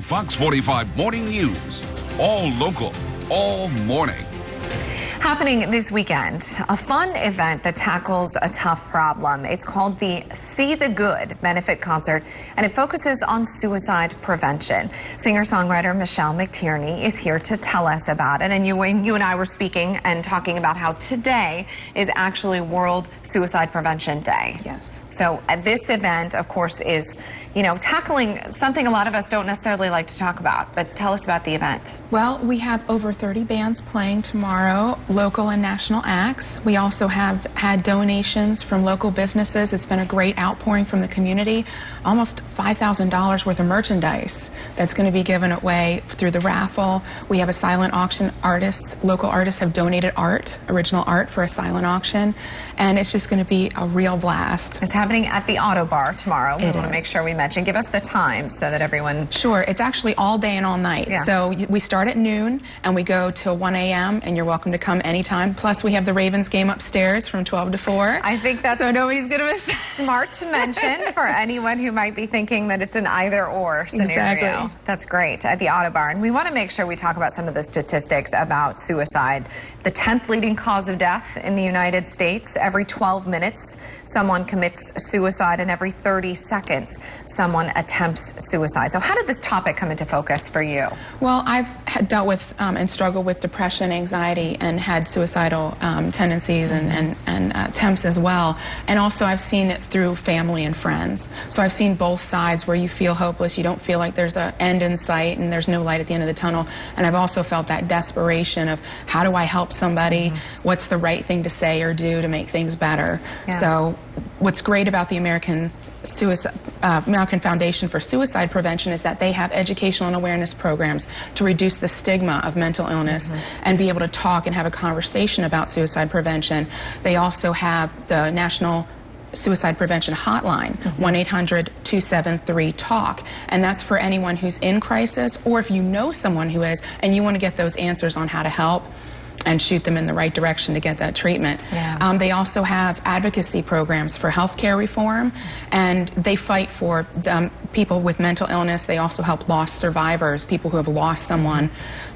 Fox 45 Morning News. All local, all morning. Happening this weekend, a fun event that tackles a tough problem. It's called the See the Good benefit concert, and it focuses on suicide prevention. Singer-songwriter Michele McTierney is here to tell us about it. And you and I were speaking and talking about how today is actually World Suicide Prevention Day. Yes. So this event, of course, is tackling something a lot of us don't necessarily like to talk about, but tell us about the event. Well, we have over 30 bands playing tomorrow, local and national acts. We also have had donations from local businesses. It's been a great outpouring from the community. Almost $5,000 worth of merchandise that's going to be given away through the raffle. We have a silent auction. Local artists have donated art, original art, for a silent auction, and it's just going to be a real blast. It's happening at the Ottobar tomorrow. We want to make sure we mention. Give us the time so that everyone... Sure. It's actually all day and all night. Yeah. So we start at noon and we go till 1 a.m. and you're welcome to come anytime. Plus we have the Ravens game upstairs from 12 to 4. I think that's... So nobody's going to miss that. Smart to mention for anyone who might be thinking that it's an either-or scenario. Exactly. That's great. At the Ottobar. And we want to make sure we talk about some of the statistics about suicide. The 10th leading cause of death in the United States. Every 12 minutes, someone commits suicide, and every 30 seconds, someone attempts suicide. So how did this topic come into focus for you? Well, I've dealt with and struggled with depression, anxiety, and had suicidal tendencies and attempts as well. And also I've seen it through family and friends. So I've seen both sides where you feel hopeless, you don't feel like there's an end in sight and there's no light at the end of the tunnel. And I've also felt that desperation of how do I help somebody? What's the right thing to say or do to make things better? Yeah. So what's great about the American Foundation for Suicide Prevention is that they have educational and awareness programs to reduce the stigma of mental illness and be able to talk and have a conversation about suicide prevention. They also have the National Suicide Prevention Hotline, 1-800-273-TALK, and that's for anyone who's in crisis, or if you know someone who is and you want to get those answers on how to help and shoot them in the right direction to get that treatment. Yeah. They also have advocacy programs for healthcare reform, and they fight for people with mental illness. They also help lost survivors, people who have lost someone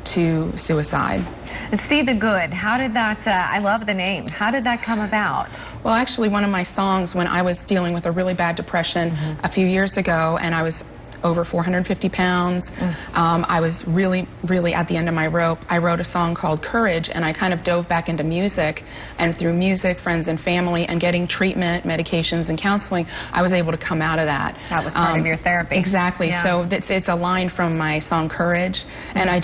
to suicide. And See the Good, how did that, I love the name, how did that come about? Well, actually, one of my songs, when I was dealing with a really bad depression a few years ago, and I was over 450 pounds. I was really, really at the end of my rope. I wrote a song called Courage, and I kind of dove back into music. And through music, friends and family, and getting treatment, medications, and counseling, I was able to come out of that. That was part of your therapy. Exactly. Yeah. So it's a line from my song Courage. And I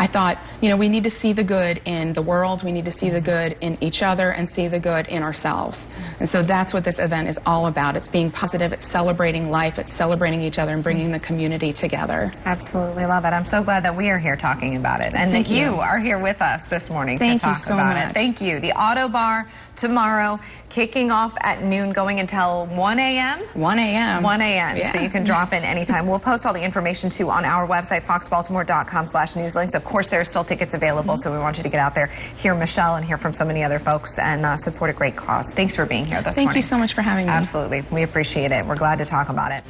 thought, we need to see the good in the world, we need to see the good in each other, and see the good in ourselves. And so that's what this event is all about. It's being positive, it's celebrating life, it's celebrating each other, and bringing the community together. Absolutely love it. I'm so glad that we are here talking about it, and that you are here with us this morning to talk about it. Thank you. The Ottobar tomorrow, kicking off at noon, going until 1 a.m.? 1 a.m. 1 a.m. Yeah. So you can drop in anytime. We'll post all the information, too, on our website, foxbaltimore.com/newslinks. Of course, there are still tickets available, so we want you to get out there, hear Michele, and hear from so many other folks, and support a great cause. Thanks for being here this morning. Thank you so much for having me. Absolutely. We appreciate it. We're glad to talk about it.